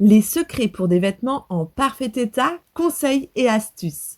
Les secrets pour des vêtements en parfait état, conseils et astuces.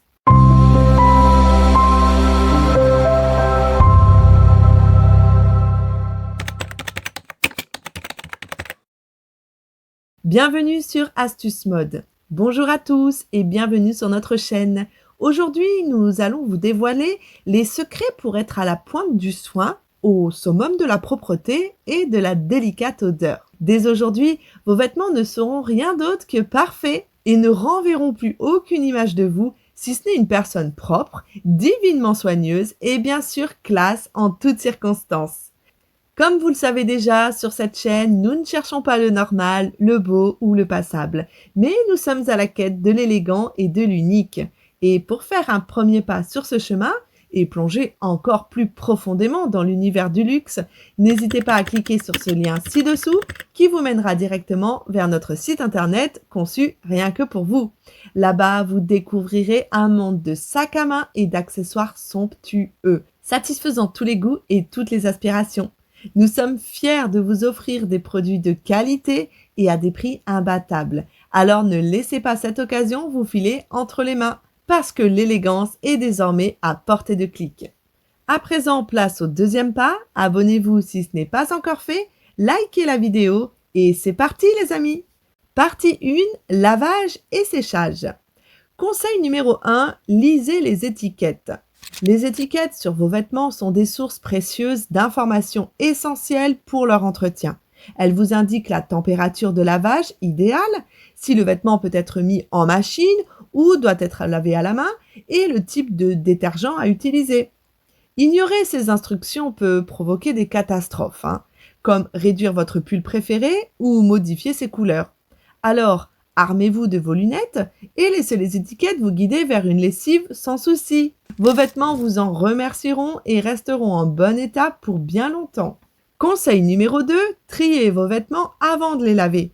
Bienvenue sur Astuce Mode. Bonjour à tous et bienvenue sur notre chaîne. Aujourd'hui, nous allons vous dévoiler les secrets pour être à la pointe du soin, au summum de la propreté et de la délicate odeur. Dès aujourd'hui, vos vêtements ne seront rien d'autre que parfaits et ne renverront plus aucune image de vous, si ce n'est une personne propre, divinement soigneuse et bien sûr classe en toutes circonstances. Comme vous le savez déjà, sur cette chaîne, nous ne cherchons pas le normal, le beau ou le passable, mais nous sommes à la quête de l'élégant et de l'unique. Et pour faire un premier pas sur ce chemin, et plonger encore plus profondément dans l'univers du luxe, n'hésitez pas à cliquer sur ce lien ci-dessous qui vous mènera directement vers notre site internet conçu rien que pour vous. Là-bas, vous découvrirez un monde de sacs à main et d'accessoires somptueux, satisfaisant tous les goûts et toutes les aspirations. Nous sommes fiers de vous offrir des produits de qualité et à des prix imbattables. Alors ne laissez pas cette occasion vous filer entre les mains, parce que l'élégance est désormais à portée de clic. À présent, place au deuxième pas. Abonnez-vous si ce n'est pas encore fait, likez la vidéo et c'est parti les amis. Partie 1, lavage et séchage. Conseil numéro 1, lisez les étiquettes. Les étiquettes sur vos vêtements sont des sources précieuses d'informations essentielles pour leur entretien. Elles vous indiquent la température de lavage idéale, si le vêtement peut être mis en machine ou doit être lavé à la main, et le type de détergent à utiliser. Ignorer ces instructions peut provoquer des catastrophes, comme réduire votre pull préféré ou modifier ses couleurs. Alors, armez-vous de vos lunettes et laissez les étiquettes vous guider vers une lessive sans souci. Vos vêtements vous en remercieront et resteront en bon état pour bien longtemps. Conseil numéro 2, triez vos vêtements avant de les laver.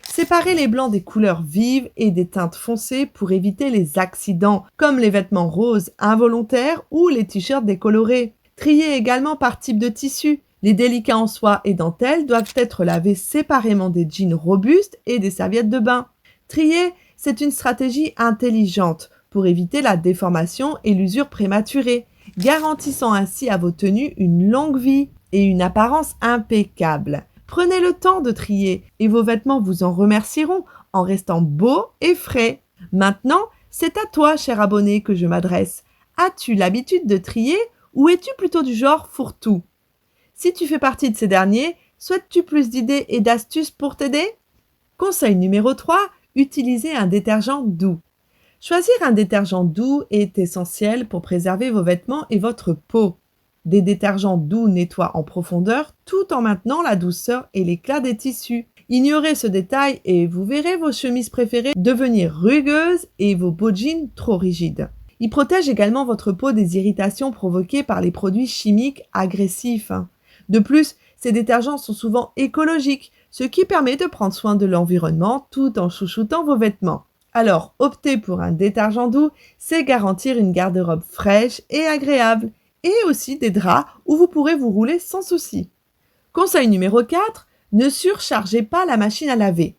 Séparez les blancs des couleurs vives et des teintes foncées pour éviter les accidents, comme les vêtements roses involontaires ou les t-shirts décolorés. Triez également par type de tissu. Les délicats en soie et dentelle doivent être lavés séparément des jeans robustes et des serviettes de bain. Trier, c'est une stratégie intelligente pour éviter la déformation et l'usure prématurée, garantissant ainsi à vos tenues une longue vie et une apparence impeccable. Prenez le temps de trier et vos vêtements vous en remercieront en restant beaux et frais. Maintenant, c'est à toi, cher abonné, que je m'adresse. As-tu l'habitude de trier ou es-tu plutôt du genre fourre-tout? Si tu fais partie de ces derniers, souhaites-tu plus d'idées et d'astuces pour t'aider? Conseil numéro 3, utilisez un détergent doux. Choisir un détergent doux est essentiel pour préserver vos vêtements et votre peau. Des détergents doux nettoient en profondeur tout en maintenant la douceur et l'éclat des tissus. Ignorez ce détail et vous verrez vos chemises préférées devenir rugueuses et vos beaux jeans trop rigides. Ils protègent également votre peau des irritations provoquées par les produits chimiques agressifs. De plus, ces détergents sont souvent écologiques, ce qui permet de prendre soin de l'environnement tout en chouchoutant vos vêtements. Alors, opter pour un détergent doux, c'est garantir une garde-robe fraîche et agréable, et aussi des draps où vous pourrez vous rouler sans souci. Conseil numéro 4, ne surchargez pas la machine à laver.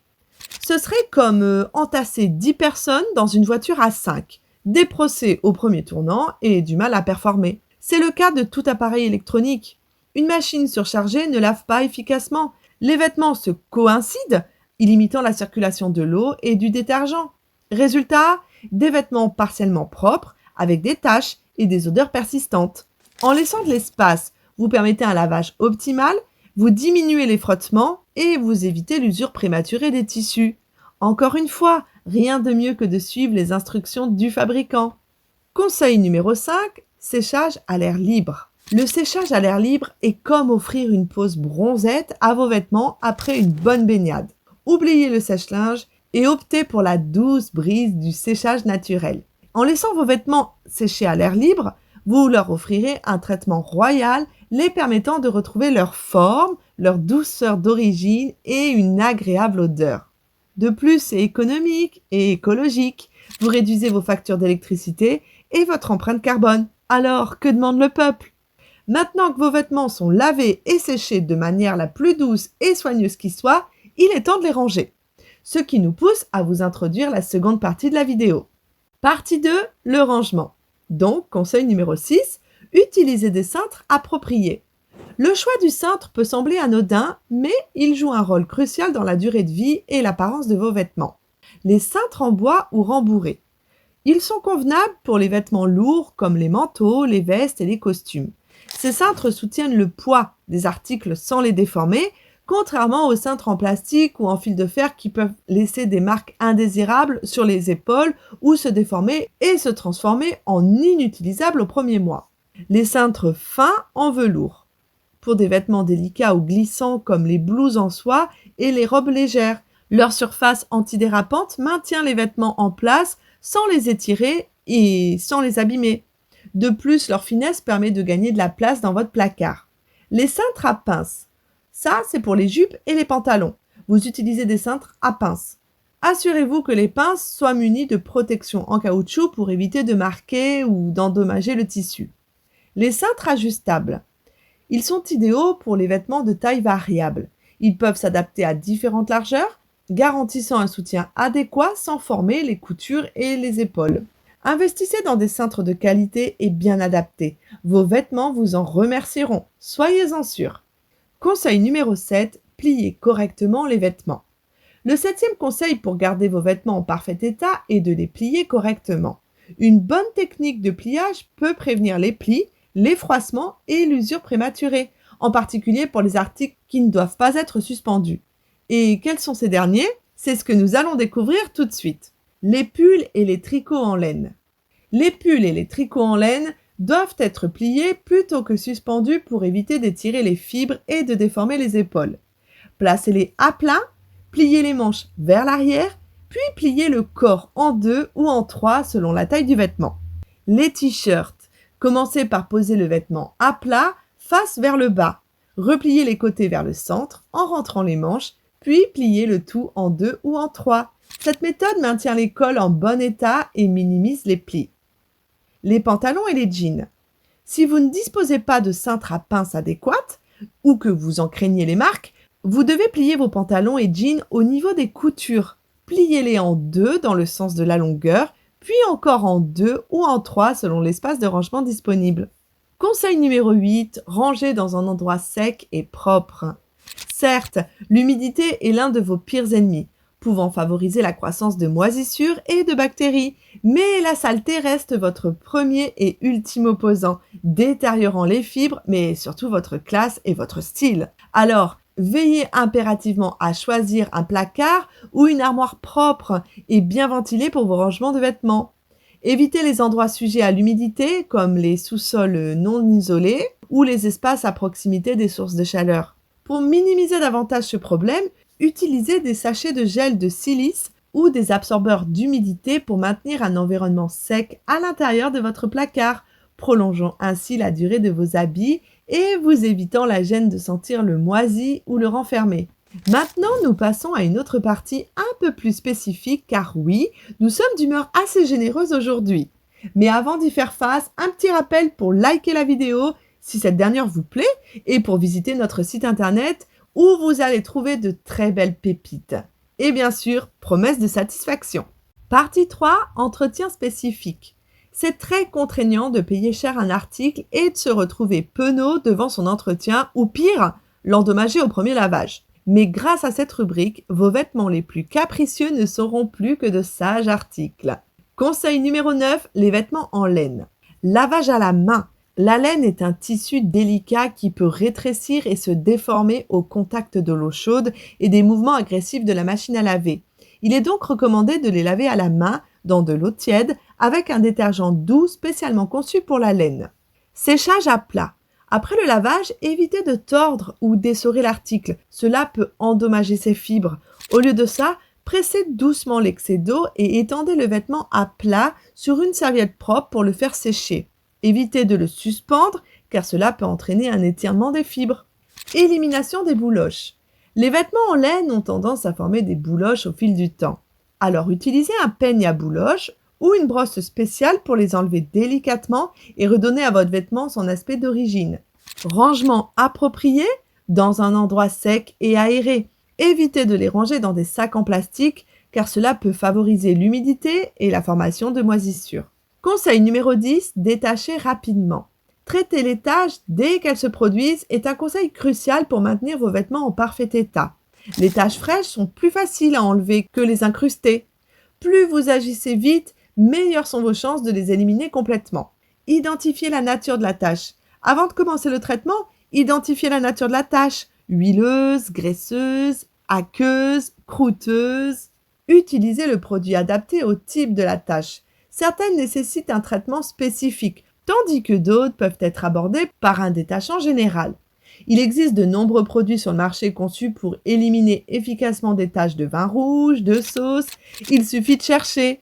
Ce serait comme entasser 10 personnes dans une voiture à 5, des procès au premier tournant et du mal à performer. C'est le cas de tout appareil électronique. Une machine surchargée ne lave pas efficacement. Les vêtements se coïncident, limitant la circulation de l'eau et du détergent. Résultat, des vêtements partiellement propres, avec des taches et des odeurs persistantes. En laissant de l'espace, vous permettez un lavage optimal, vous diminuez les frottements et vous évitez l'usure prématurée des tissus. Encore une fois, rien de mieux que de suivre les instructions du fabricant. Conseil numéro 5, séchage à l'air libre. Le séchage à l'air libre est comme offrir une pause bronzette à vos vêtements après une bonne baignade. Oubliez le sèche-linge et optez pour la douce brise du séchage naturel. En laissant vos vêtements sécher à l'air libre, vous leur offrirez un traitement royal les permettant de retrouver leur forme, leur douceur d'origine et une agréable odeur. De plus, c'est économique et écologique. Vous réduisez vos factures d'électricité et votre empreinte carbone. Alors, que demande le peuple? Maintenant que vos vêtements sont lavés et séchés de manière la plus douce et soigneuse qui soit, il est temps de les ranger. Ce qui nous pousse à vous introduire la seconde partie de la vidéo. Partie 2, le rangement. Donc, conseil numéro 6, utilisez des cintres appropriés. Le choix du cintre peut sembler anodin, mais il joue un rôle crucial dans la durée de vie et l'apparence de vos vêtements. Les cintres en bois ou rembourrés. Ils sont convenables pour les vêtements lourds comme les manteaux, les vestes et les costumes. Ces cintres soutiennent le poids des articles sans les déformer, contrairement aux cintres en plastique ou en fil de fer qui peuvent laisser des marques indésirables sur les épaules ou se déformer et se transformer en inutilisables au premier mois. Les cintres fins en velours. Pour des vêtements délicats ou glissants comme les blouses en soie et les robes légères. Leur surface antidérapante maintient les vêtements en place sans les étirer et sans les abîmer. De plus, leur finesse permet de gagner de la place dans votre placard. Les cintres à pinces. Ça, c'est pour les jupes et les pantalons. Vous utilisez des cintres à pinces. Assurez-vous que les pinces soient munies de protection en caoutchouc pour éviter de marquer ou d'endommager le tissu. Les cintres ajustables. Ils sont idéaux pour les vêtements de taille variable. Ils peuvent s'adapter à différentes largeurs, garantissant un soutien adéquat sans former les coutures et les épaules. Investissez dans des cintres de qualité et bien adaptés. Vos vêtements vous en remercieront. Soyez-en sûrs. Conseil numéro 7, pliez correctement les vêtements. Le 7e conseil pour garder vos vêtements en parfait état est de les plier correctement. Une bonne technique de pliage peut prévenir les plis, les froissements et l'usure prématurée, en particulier pour les articles qui ne doivent pas être suspendus. Et quels sont ces derniers? C'est ce que nous allons découvrir tout de suite. Les pulls et les tricots en laine. Les pulls et les tricots en laine doivent être pliés plutôt que suspendus pour éviter d'étirer les fibres et de déformer les épaules. Placez-les à plat, pliez les manches vers l'arrière, puis pliez le corps en 2 ou en 3 selon la taille du vêtement. Les t-shirts. Commencez par poser le vêtement à plat, face vers le bas. Repliez les côtés vers le centre en rentrant les manches, puis pliez le tout en 2 ou en 3. Cette méthode maintient les cols en bon état et minimise les plis. Les pantalons et les jeans. Si vous ne disposez pas de cintre à pince adéquate, ou que vous en craignez les marques, vous devez plier vos pantalons et jeans au niveau des coutures. Pliez-les en 2 dans le sens de la longueur, puis encore en 2 ou en 3 selon l'espace de rangement disponible. Conseil numéro 8, rangez dans un endroit sec et propre. Certes, l'humidité est l'un de vos pires ennemis, pouvant favoriser la croissance de moisissures et de bactéries, mais la saleté reste votre premier et ultime opposant, détériorant les fibres, mais surtout votre classe et votre style. Alors, veillez impérativement à choisir un placard ou une armoire propre et bien ventilée pour vos rangements de vêtements. Évitez les endroits sujets à l'humidité, comme les sous-sols non isolés ou les espaces à proximité des sources de chaleur. Pour minimiser davantage ce problème, utilisez des sachets de gel de silice ou des absorbeurs d'humidité pour maintenir un environnement sec à l'intérieur de votre placard, prolongeant ainsi la durée de vos habits et vous évitant la gêne de sentir le moisi ou le renfermé. Maintenant, nous passons à une autre partie un peu plus spécifique car oui, nous sommes d'humeur assez généreuse aujourd'hui. Mais avant d'y faire face, un petit rappel pour liker la vidéo si cette dernière vous plaît et pour visiter notre site internet où vous allez trouver de très belles pépites. Et bien sûr, promesse de satisfaction. Partie 3, entretien spécifique. C'est très contraignant de payer cher un article et de se retrouver penaud devant son entretien ou pire, l'endommager au premier lavage. Mais grâce à cette rubrique, vos vêtements les plus capricieux ne seront plus que de sages articles. Conseil numéro 9, les vêtements en laine. Lavage à la main. La laine est un tissu délicat qui peut rétrécir et se déformer au contact de l'eau chaude et des mouvements agressifs de la machine à laver. Il est donc recommandé de les laver à la main dans de l'eau tiède avec un détergent doux spécialement conçu pour la laine. Séchage à plat. Après le lavage, évitez de tordre ou d'essorer l'article. Cela peut endommager ses fibres. Au lieu de ça, pressez doucement l'excès d'eau et étendez le vêtement à plat sur une serviette propre pour le faire sécher. Évitez de le suspendre car cela peut entraîner un étirement des fibres. Élimination des bouloches. Les vêtements en laine ont tendance à former des bouloches au fil du temps. Alors utilisez un peigne à bouloches ou une brosse spéciale pour les enlever délicatement et redonner à votre vêtement son aspect d'origine. Rangement approprié dans un endroit sec et aéré. Évitez de les ranger dans des sacs en plastique car cela peut favoriser l'humidité et la formation de moisissures. Conseil numéro 10, détachez rapidement. Traiter les taches dès qu'elles se produisent est un conseil crucial pour maintenir vos vêtements en parfait état. Les taches fraîches sont plus faciles à enlever que les incrustées. Plus vous agissez vite, meilleures sont vos chances de les éliminer complètement. Identifiez la nature de la tache. Avant de commencer le traitement, identifiez la nature de la tache. Huileuse, graisseuse, aqueuse, croûteuse. Utilisez le produit adapté au type de la tache. Certaines nécessitent un traitement spécifique, tandis que d'autres peuvent être abordées par un détachant général. Il existe de nombreux produits sur le marché conçus pour éliminer efficacement des taches de vin rouge, de sauce. Il suffit de chercher.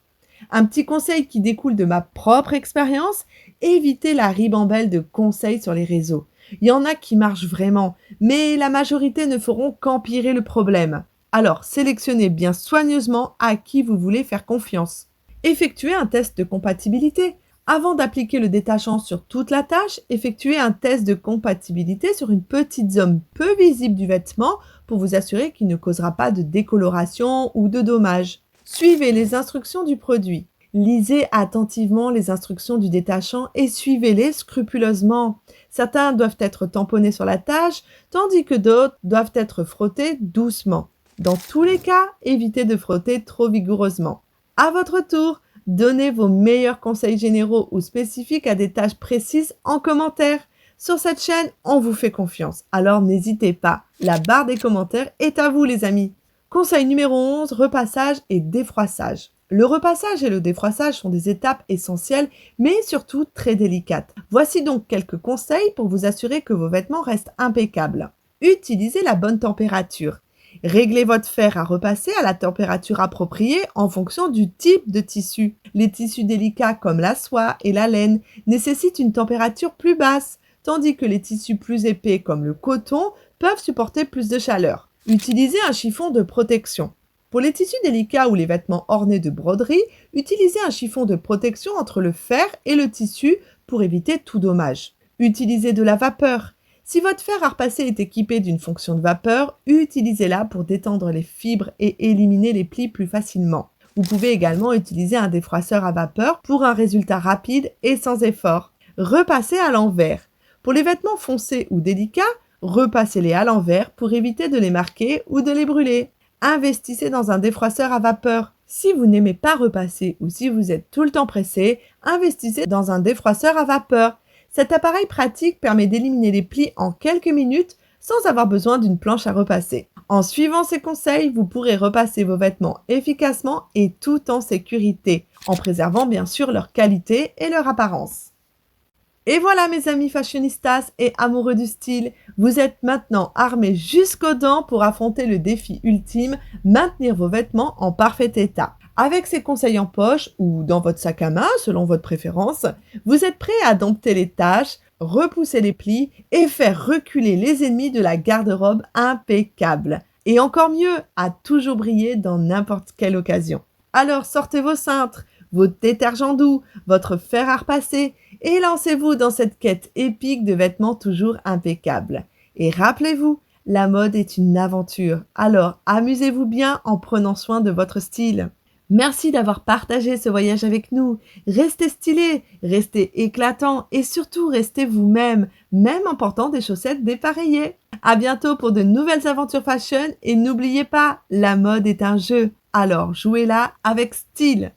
Un petit conseil qui découle de ma propre expérience, évitez la ribambelle de conseils sur les réseaux. Il y en a qui marchent vraiment, mais la majorité ne feront qu'empirer le problème. Alors, sélectionnez bien soigneusement à qui vous voulez faire confiance. Effectuez un test de compatibilité. Avant d'appliquer le détachant sur toute la tâche, effectuez un test de compatibilité sur une petite zone peu visible du vêtement pour vous assurer qu'il ne causera pas de décoloration ou de dommages. Suivez les instructions du produit. Lisez attentivement les instructions du détachant et suivez-les scrupuleusement. Certains doivent être tamponnés sur la tâche, tandis que d'autres doivent être frottés doucement. Dans tous les cas, évitez de frotter trop vigoureusement. À votre tour, donnez vos meilleurs conseils généraux ou spécifiques à des tâches précises en commentaire. Sur cette chaîne, on vous fait confiance, alors n'hésitez pas. La barre des commentaires est à vous les amis. Conseil numéro 11, repassage et défroissage. Le repassage et le défroissage sont des étapes essentielles, mais surtout très délicates. Voici donc quelques conseils pour vous assurer que vos vêtements restent impeccables. Utilisez la bonne température. Réglez votre fer à repasser à la température appropriée en fonction du type de tissu. Les tissus délicats comme la soie et la laine nécessitent une température plus basse, tandis que les tissus plus épais comme le coton peuvent supporter plus de chaleur. Utilisez un chiffon de protection. Pour les tissus délicats ou les vêtements ornés de broderie, utilisez un chiffon de protection entre le fer et le tissu pour éviter tout dommage. Utilisez de la vapeur. Si votre fer à repasser est équipé d'une fonction de vapeur, utilisez-la pour détendre les fibres et éliminer les plis plus facilement. Vous pouvez également utiliser un défroisseur à vapeur pour un résultat rapide et sans effort. Repassez à l'envers. Pour les vêtements foncés ou délicats, repassez-les à l'envers pour éviter de les marquer ou de les brûler. Investissez dans un défroisseur à vapeur. Si vous n'aimez pas repasser ou si vous êtes tout le temps pressé, investissez dans un défroisseur à vapeur. Cet appareil pratique permet d'éliminer les plis en quelques minutes sans avoir besoin d'une planche à repasser. En suivant ces conseils, vous pourrez repasser vos vêtements efficacement et tout en sécurité, en préservant bien sûr leur qualité et leur apparence. Et voilà mes amis fashionistas et amoureux du style, vous êtes maintenant armés jusqu'aux dents pour affronter le défi ultime, maintenir vos vêtements en parfait état. Avec ces conseils en poche ou dans votre sac à main, selon votre préférence, vous êtes prêts à dompter les tâches, repousser les plis et faire reculer les ennemis de la garde-robe impeccable. Et encore mieux, à toujours briller dans n'importe quelle occasion. Alors sortez vos cintres, vos détergents doux, votre fer à repasser et lancez-vous dans cette quête épique de vêtements toujours impeccables. Et rappelez-vous, la mode est une aventure, alors amusez-vous bien en prenant soin de votre style. Merci d'avoir partagé ce voyage avec nous. Restez stylé, restez éclatant et surtout restez vous-même, même en portant des chaussettes dépareillées. À bientôt pour de nouvelles aventures fashion et n'oubliez pas, la mode est un jeu, alors jouez-la avec style.